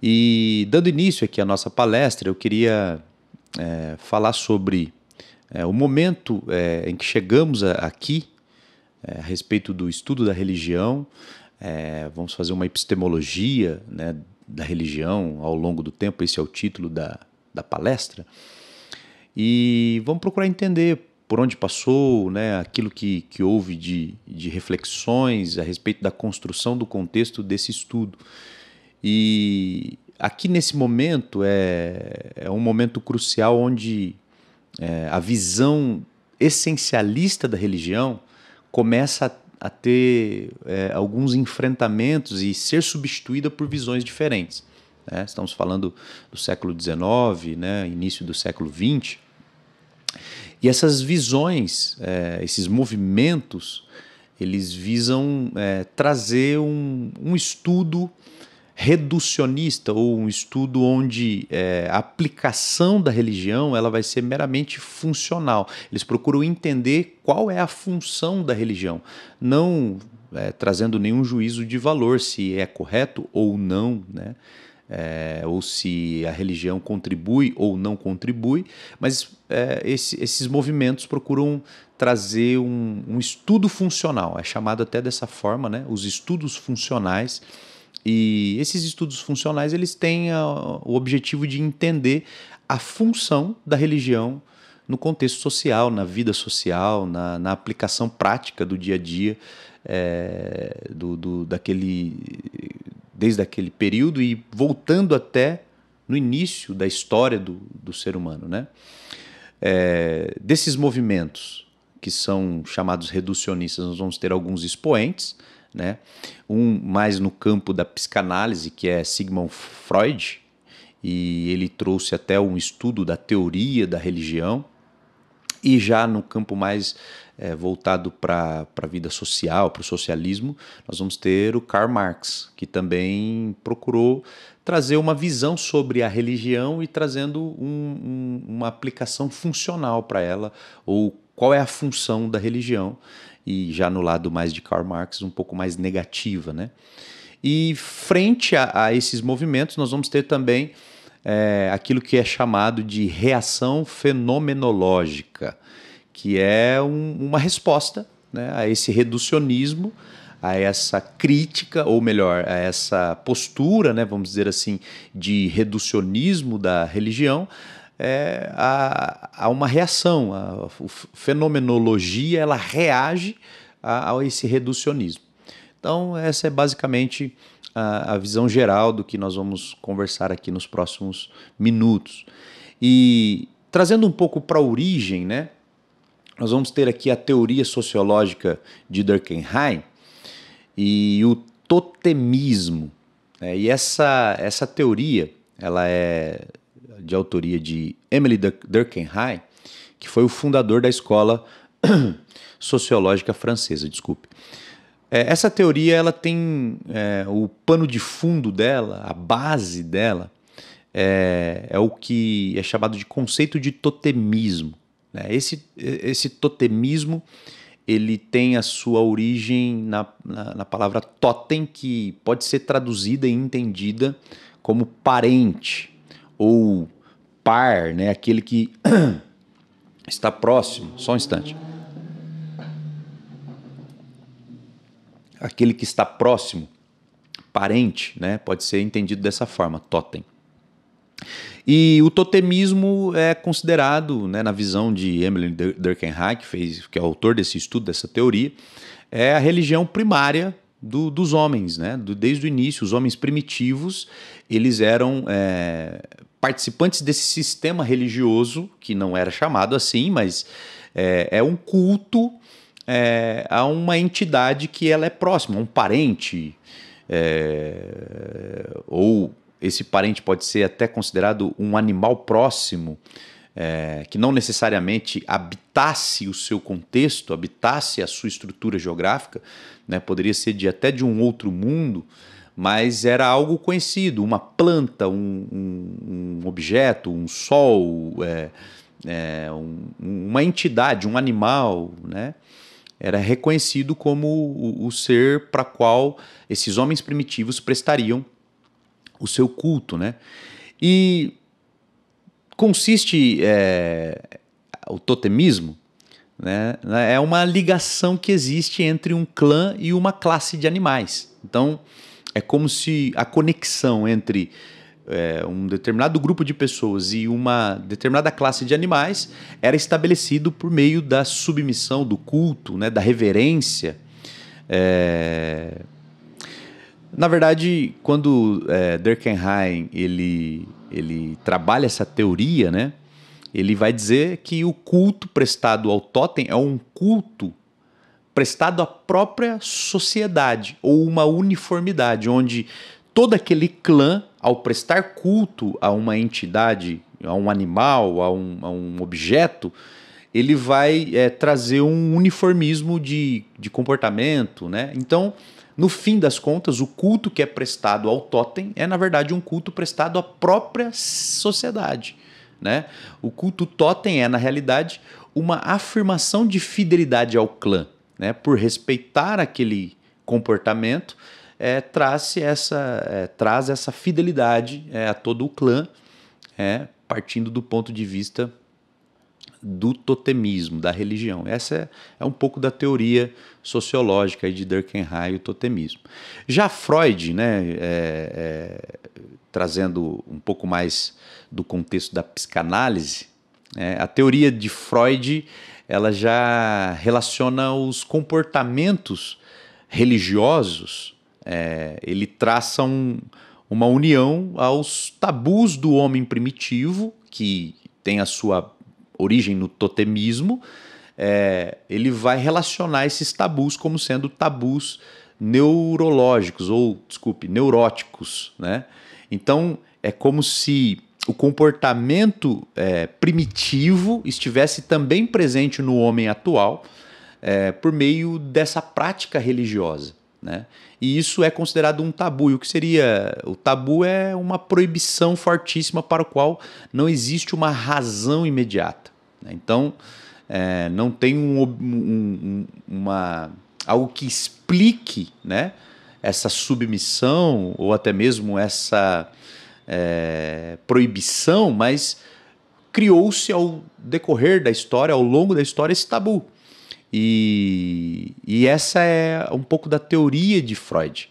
E dando início aqui à nossa palestra, eu queria falar sobre o momento em que chegamos aqui a respeito do estudo da religião. Vamos fazer uma epistemologia, né, da religião ao longo do tempo, esse é o título da palestra. E vamos procurar entender por onde passou, né, aquilo que houve de reflexões a respeito da construção do contexto desse estudo. E aqui nesse momento é um momento crucial onde a visão essencialista da religião começa a ter alguns enfrentamentos e ser substituída por visões diferentes. Né? Estamos falando do século XIX, né, início do século XX, e essas visões, esses movimentos, eles visam trazer um estudo reducionista, ou um estudo onde a aplicação da religião ela vai ser meramente funcional. Eles procuram entender qual é a função da religião, não trazendo nenhum juízo de valor, se é correto ou não, né? Ou se a religião contribui ou não contribui, mas esses movimentos procuram trazer um estudo funcional, é chamado até dessa forma, né? Os estudos funcionais. E esses estudos funcionais eles têm o objetivo de entender a função da religião no contexto social, na vida social, na aplicação prática do dia a dia, desde aquele período e voltando até no início da história do ser humano, né? Desses movimentos que são chamados reducionistas, nós vamos ter alguns expoentes, né? Um mais no campo da psicanálise, que é Sigmund Freud, e ele trouxe até um estudo da teoria da religião, e já no campo mais voltado para a vida social, para o socialismo, nós vamos ter o Karl Marx, que também procurou trazer uma visão sobre a religião e trazendo uma aplicação funcional para ela, ou qual é a função da religião, e já no lado mais de Karl Marx, um pouco mais negativa, né? E frente a esses movimentos, nós vamos ter também aquilo que é chamado de reação fenomenológica, que é uma resposta, né, a esse reducionismo, a essa crítica, ou melhor, a essa postura, né, vamos dizer assim, de reducionismo da religião, há uma reação. A fenomenologia ela reage a esse reducionismo. Então, essa é basicamente a visão geral do que nós vamos conversar aqui nos próximos minutos. E trazendo um pouco para a origem, né, nós vamos ter aqui a teoria sociológica de Durkheim e o totemismo. E essa teoria ela é de autoria de Emile Durkheim, que foi o fundador da escola sociológica francesa, desculpe. Essa teoria ela tem o pano de fundo dela, a base dela, é o que é chamado de conceito de totemismo. Né? Esse totemismo ele tem a sua origem na palavra totem, que pode ser traduzida e entendida como parente ou par, né? Aquele que está próximo. Só um instante. Aquele que está próximo, parente, né? Pode ser entendido dessa forma, totem. E o totemismo é considerado, né, na visão de Emile Durkheim, que é o autor desse estudo, dessa teoria, é a religião primária dos homens, né? Desde o início, os homens primitivos, eles eram participantes desse sistema religioso, que não era chamado assim, mas é um culto a uma entidade que ela é próxima, um parente, ou esse parente pode ser até considerado um animal próximo, que não necessariamente habitasse o seu contexto, habitasse a sua estrutura geográfica, né? Poderia ser até de um outro mundo, mas era algo conhecido, uma planta, um objeto, um sol, uma entidade, um animal, né? Era reconhecido como o ser para qual esses homens primitivos prestariam o seu culto, né? E consiste o totemismo, né? É uma ligação que existe entre um clã e uma classe de animais. Então, é como se a conexão entre um determinado grupo de pessoas e uma determinada classe de animais era estabelecido por meio da submissão, do culto, né? Da reverência. Na verdade, quando Durkheim ele trabalha essa teoria, né? Ele vai dizer que o culto prestado ao totem é um culto prestado à própria sociedade, ou uma uniformidade, onde todo aquele clã, ao prestar culto a uma entidade, a um animal, a um objeto, ele vai trazer um uniformismo de comportamento, né? Então, no fim das contas, o culto que é prestado ao totem é, na verdade, um culto prestado à própria sociedade, né? O culto totem é, na realidade, uma afirmação de fidelidade ao clã, né? Por respeitar aquele comportamento, traz essa fidelidade a todo o clã, partindo do ponto de vista do totemismo, da religião. Essa é um pouco da teoria sociológica de Durkheim, o totemismo. Já Freud, né, trazendo um pouco mais do contexto da psicanálise, a teoria de Freud ela já relaciona os comportamentos religiosos, ele traça uma união aos tabus do homem primitivo, que tem a sua origem no totemismo. Ele vai relacionar esses tabus como sendo tabus neurológicos, ou, desculpe, neuróticos, né? Então, é como se o comportamento primitivo estivesse também presente no homem atual por meio dessa prática religiosa, né? E isso é considerado um tabu. E o que seria? O tabu é uma proibição fortíssima para o qual não existe uma razão imediata, né? Então, não tem algo que explique, né, essa submissão ou até mesmo essa proibição, mas criou-se ao decorrer da história, ao longo da história, esse tabu. E essa é um pouco da teoria de Freud.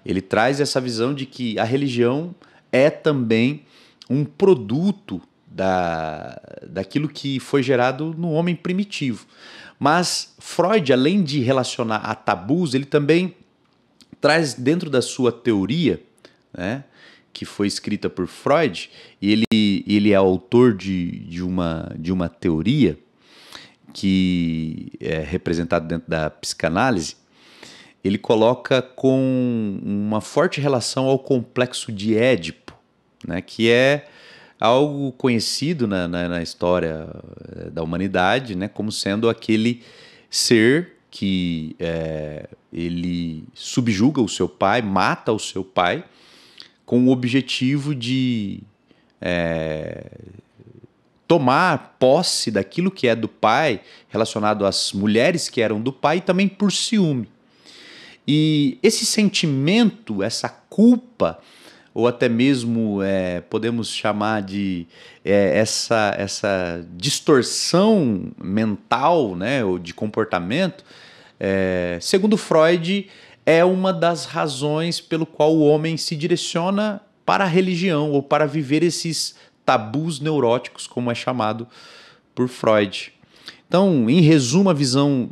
Ele traz essa visão de que a religião é também um produto daquilo que foi gerado no homem primitivo. Mas Freud, além de relacionar a tabus, ele também traz dentro da sua teoria, né, que foi escrita por Freud, e ele é autor de uma teoria que é representada dentro da psicanálise. Ele coloca com uma forte relação ao complexo de Édipo, né, que é algo conhecido na história da humanidade, né, como sendo aquele ser que ele subjuga o seu pai, mata o seu pai, com o objetivo de tomar posse daquilo que é do pai, relacionado às mulheres que eram do pai, e também por ciúme. E esse sentimento, essa culpa, ou até mesmo podemos chamar de essa distorção mental, né, ou de comportamento, segundo Freud, é uma das razões pelo qual o homem se direciona para a religião ou para viver esses tabus neuróticos, como é chamado por Freud. Então, em resumo, a visão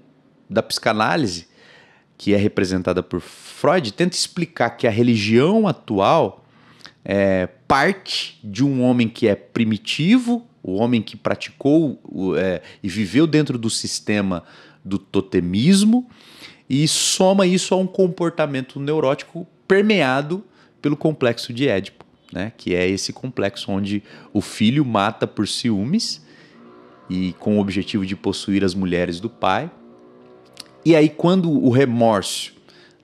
da psicanálise, que é representada por Freud, tenta explicar que a religião atual parte de um homem que é primitivo, o homem que praticou e viveu dentro do sistema do totemismo, e soma isso a um comportamento neurótico permeado pelo complexo de Édipo, né? Que é esse complexo onde o filho mata por ciúmes e com o objetivo de possuir as mulheres do pai. E aí, quando o remorso,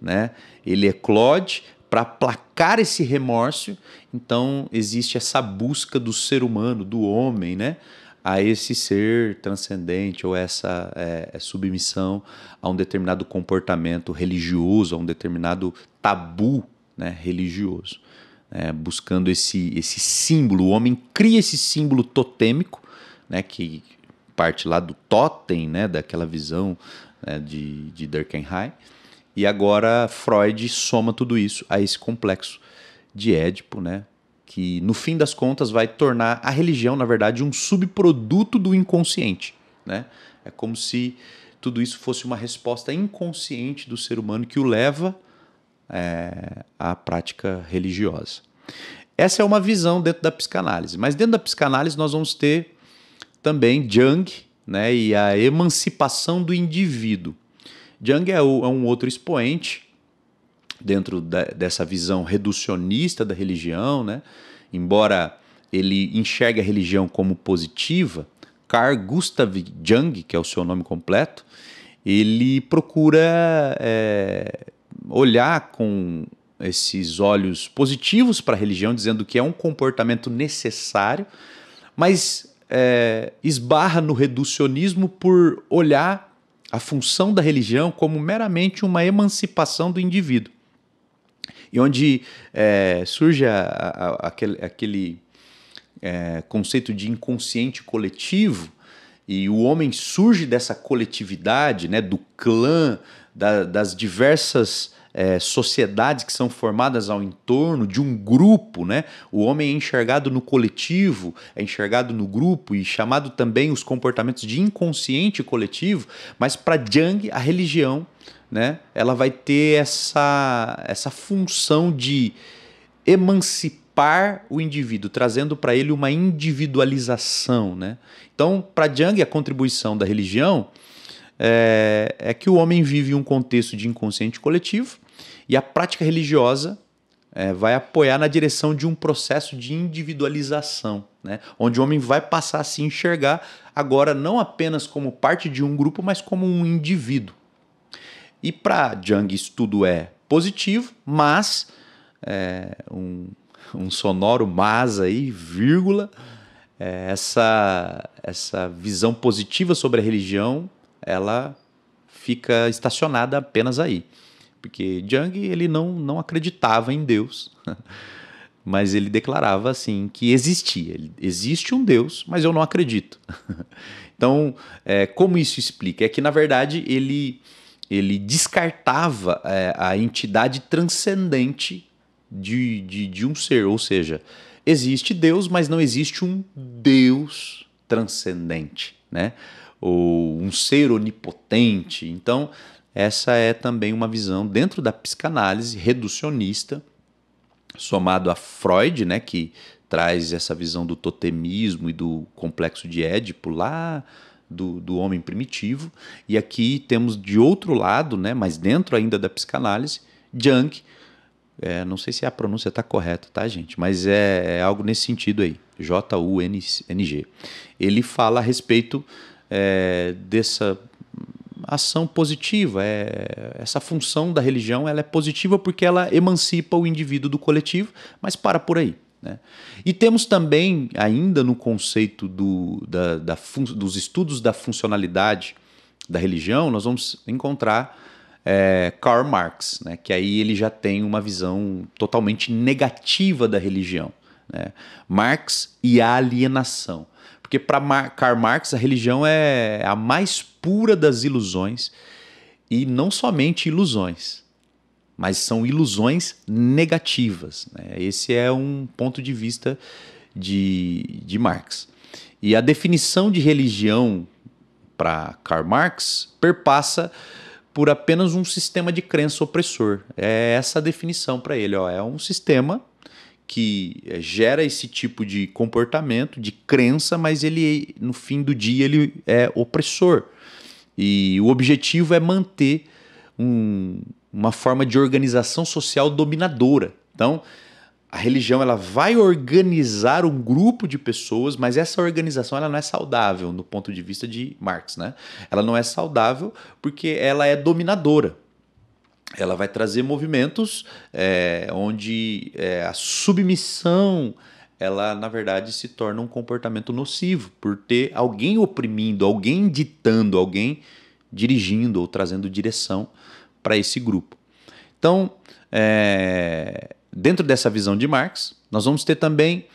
né, ele eclode, para aplacar esse remorso, então existe essa busca do ser humano, do homem, né, a esse ser transcendente ou essa submissão a um determinado comportamento religioso, a um determinado tabu, né, religioso. buscando esse símbolo. O homem cria esse símbolo totêmico, né, que parte lá do totem, né, daquela visão, né, de Durkheim. E agora Freud soma tudo isso a esse complexo de Édipo, né, que no fim das contas vai tornar a religião, na verdade, um subproduto do inconsciente, né? É como se tudo isso fosse uma resposta inconsciente do ser humano que o leva à prática religiosa. Essa é uma visão dentro da psicanálise, mas dentro da psicanálise nós vamos ter também Jung, né, e a emancipação do indivíduo. Jung é um outro expoente dentro dessa visão reducionista da religião, né? Embora ele enxergue a religião como positiva, Carl Gustav Jung, que é o seu nome completo, ele procura olhar com esses olhos positivos para a religião, dizendo que é um comportamento necessário, mas esbarra no reducionismo por olhar a função da religião como meramente uma emancipação do indivíduo. E onde surge aquele conceito de inconsciente coletivo, e o homem surge dessa coletividade, né, do clã, das diversas sociedades que são formadas ao entorno de um grupo, né? O homem é enxergado no coletivo, é enxergado no grupo e chamado também os comportamentos de inconsciente coletivo, mas para Jung a religião, né, ela vai ter essa função de emancipar o indivíduo, trazendo para ele uma individualização, né? Então, para Jung, a contribuição da religião é que o homem vive um contexto de inconsciente coletivo e a prática religiosa vai apoiar na direção de um processo de individualização, né? Onde o homem vai passar a se enxergar agora não apenas como parte de um grupo, mas como um indivíduo. E para Jung isso tudo é positivo, mas um sonoro mas aí, vírgula, essa visão positiva sobre a religião, ela fica estacionada apenas aí. Porque Jung ele não acreditava em Deus, mas ele declarava assim que existia. Existe um Deus, mas eu não acredito. Então, como isso explica? É que, na verdade, ele descartava a entidade transcendente de um ser, ou seja, existe Deus, mas não existe um Deus transcendente, né? Ou um ser onipotente. Então, essa é também uma visão dentro da psicanálise reducionista, somado a Freud, né, que traz essa visão do totemismo e do complexo de Édipo lá do homem primitivo. E aqui temos de outro lado, né, mas dentro ainda da psicanálise, Jung. Não sei se a pronúncia está correta, tá, gente? Mas é algo nesse sentido aí, J-U-N-G. Ele fala a respeito dessa ação positiva. Essa função da religião ela é positiva porque ela emancipa o indivíduo do coletivo, mas para por aí, né? E temos também, ainda no conceito dos estudos da funcionalidade da religião, nós vamos encontrar Karl Marx, né, que aí ele já tem uma visão totalmente negativa da religião, né? Marx e a alienação. Porque para Karl Marx a religião é a mais pura das ilusões, e não somente ilusões, mas são ilusões negativas, né? Esse é um ponto de vista de Marx. E a definição de religião para Karl Marx perpassa por apenas um sistema de crença opressor. É essa a definição para ele. É um sistema que gera esse tipo de comportamento, de crença, mas ele, no fim do dia, ele é opressor. E o objetivo é manter uma forma de organização social dominadora. Então, a religião ela vai organizar um grupo de pessoas, mas essa organização ela não é saudável no ponto de vista de Marx, né? Ela não é saudável porque ela é dominadora. Ela vai trazer movimentos onde a submissão, ela na verdade se torna um comportamento nocivo, por ter alguém oprimindo, alguém ditando, alguém dirigindo ou trazendo direção para esse grupo. Então, dentro dessa visão de Marx, nós vamos ter também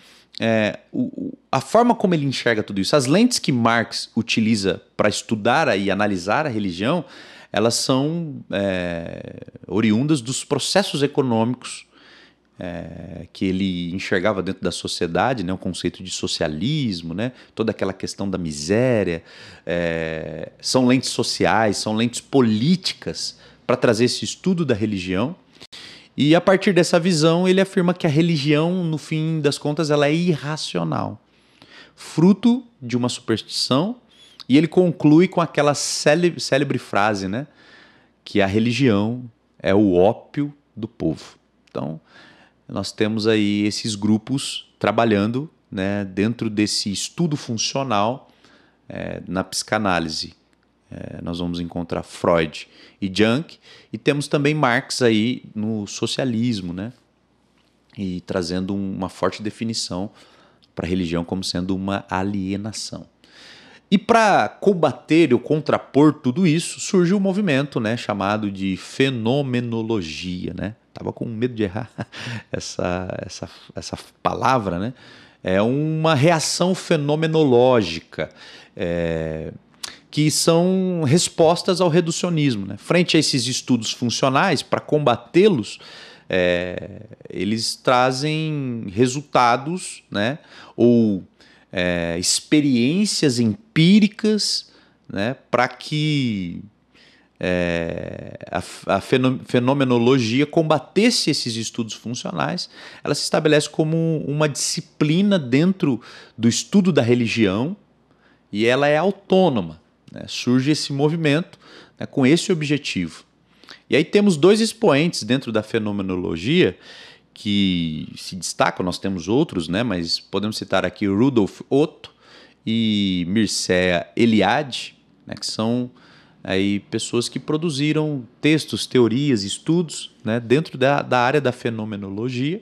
a forma como ele enxerga tudo isso. As lentes que Marx utiliza para estudar e analisar a religião, elas são oriundas dos processos econômicos que ele enxergava dentro da sociedade, né, o conceito de socialismo, né, toda aquela questão da miséria. São lentes sociais, são lentes políticas para trazer esse estudo da religião. E a partir dessa visão, ele afirma que a religião, no fim das contas, ela é irracional, fruto de uma superstição, e ele conclui com aquela célebre frase, né, que a religião é o ópio do povo. Então, nós temos aí esses grupos trabalhando, né, dentro desse estudo funcional na psicanálise. Nós vamos encontrar Freud e Jung, e temos também Marx aí no socialismo, né? E trazendo uma forte definição para a religião como sendo uma alienação. E para combater ou contrapor tudo isso, surge um movimento, né, chamado de fenomenologia, né? Tava com medo de errar essa palavra, né? É uma reação fenomenológica, que são respostas ao reducionismo, né? Frente a esses estudos funcionais, para combatê-los, eles trazem resultados, né? Ou experiências empíricas, né? Para que a fenomenologia combatesse esses estudos funcionais. Ela se estabelece como uma disciplina dentro do estudo da religião, e ela é autônoma. Surge esse movimento, né, com esse objetivo. E aí temos dois expoentes dentro da fenomenologia que se destacam, nós temos outros, né, mas podemos citar aqui Rudolf Otto e Mircea Eliade, né, que são aí pessoas que produziram textos, teorias, estudos, né, dentro da área da fenomenologia,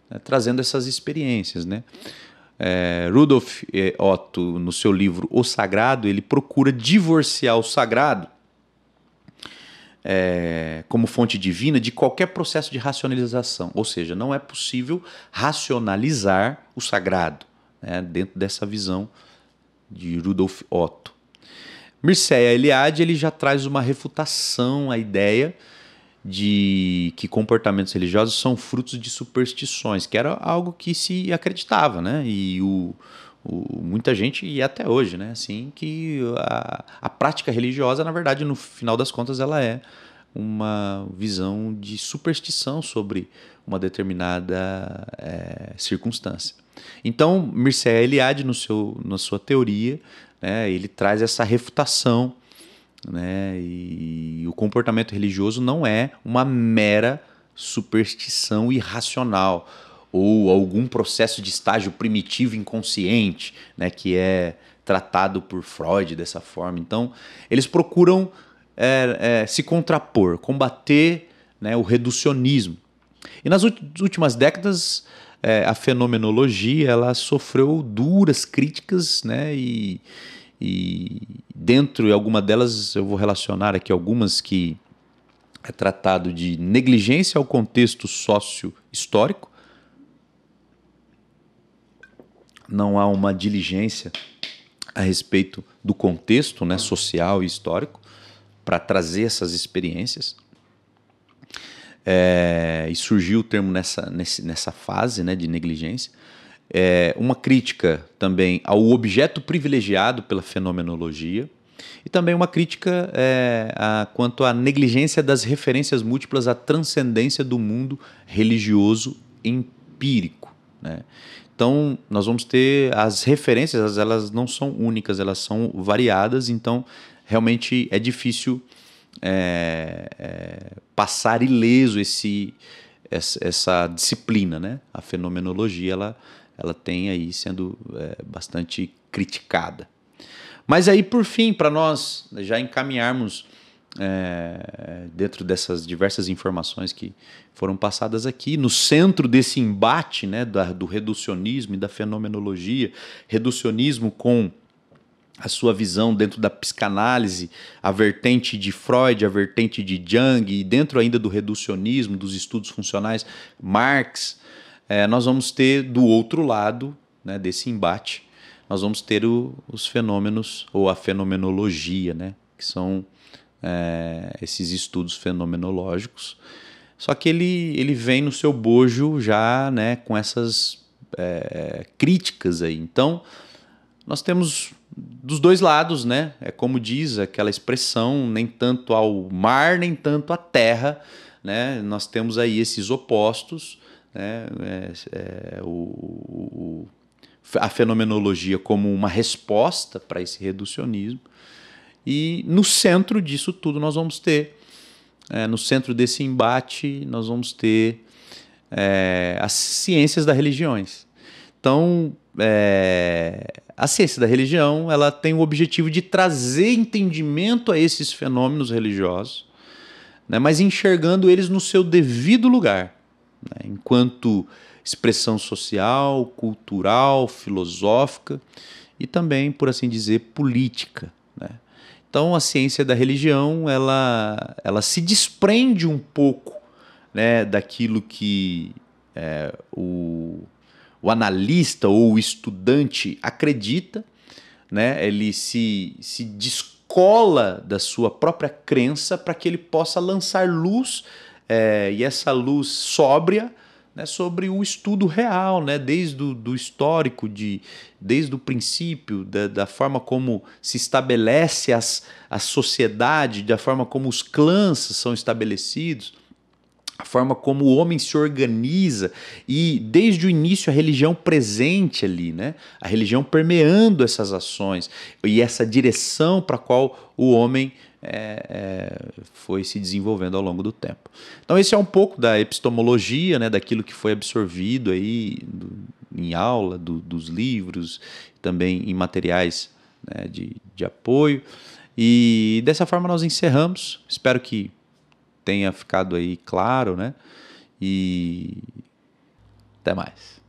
né, trazendo essas experiências, né. Rudolf Otto, no seu livro O Sagrado, ele procura divorciar o sagrado como fonte divina de qualquer processo de racionalização. Ou seja, não é possível racionalizar o sagrado, né, dentro dessa visão de Rudolf Otto. Mircea Eliade, ele já traz uma refutação à ideia de que comportamentos religiosos são frutos de superstições, que era algo que se acreditava, né? E muita gente, e até hoje, né? Assim, que a prática religiosa, na verdade, no final das contas, ela é uma visão de superstição sobre uma determinada circunstância. Então, Mircea Eliade, na sua teoria, né, ele traz essa refutação, né, e o comportamento religioso não é uma mera superstição irracional ou algum processo de estágio primitivo inconsciente, né, que é tratado por Freud dessa forma. Então, eles procuram se contrapor, combater, né, o reducionismo. E nas últimas décadas, a fenomenologia ela sofreu duras críticas, né, e dentro de alguma delas eu vou relacionar aqui algumas que é tratado de negligência ao contexto sócio-histórico. Não há uma diligência a respeito do contexto, né, social e histórico para trazer essas experiências. E surgiu o termo nessa fase, né, de negligência. Uma crítica também ao objeto privilegiado pela fenomenologia e também uma crítica quanto à negligência das referências múltiplas à transcendência do mundo religioso empírico, né? Então, nós vamos ter as referências, elas não são únicas, elas são variadas, então realmente é difícil passar ileso essa disciplina, né? A fenomenologia, ela tem aí sendo bastante criticada. Mas aí, por fim, para nós já encaminharmos dentro dessas diversas informações que foram passadas aqui, no centro desse embate, né, do reducionismo e da fenomenologia, reducionismo com a sua visão dentro da psicanálise, a vertente de Freud, a vertente de Jung, e dentro ainda do reducionismo, dos estudos funcionais, Marx, nós vamos ter do outro lado, né, desse embate, nós vamos ter os fenômenos, ou a fenomenologia, né, que são esses estudos fenomenológicos. Só que ele vem no seu bojo já, né, com essas críticas aí. Então, nós temos dos dois lados, né? É como diz aquela expressão, nem tanto ao mar, nem tanto à terra, né? Nós temos aí esses opostos, né? A fenomenologia como uma resposta para esse reducionismo, e no centro disso tudo nós vamos ter, no centro desse embate, nós vamos ter as ciências das religiões. Então, a ciência da religião, ela tem o objetivo de trazer entendimento a esses fenômenos religiosos, né, mas enxergando eles no seu devido lugar, né, enquanto expressão social, cultural, filosófica e também, por assim dizer, política, né? Então, a ciência da religião, ela se desprende um pouco, né, daquilo que o analista ou o estudante acredita, né? Ele se descola da sua própria crença para que ele possa lançar luz, e essa luz sóbria, né, sobre o estudo real, né, desde do histórico, desde o princípio, da forma como se estabelece a sociedade, da forma como os clãs são estabelecidos, a forma como o homem se organiza, e desde o início a religião presente ali, né? A religião permeando essas ações e essa direção para a qual o homem foi se desenvolvendo ao longo do tempo. Então esse é um pouco da epistemologia, né? Daquilo que foi absorvido aí em aula, dos livros, também em materiais, né, de apoio. E dessa forma nós encerramos. Espero que tenha ficado aí claro, né? E até mais.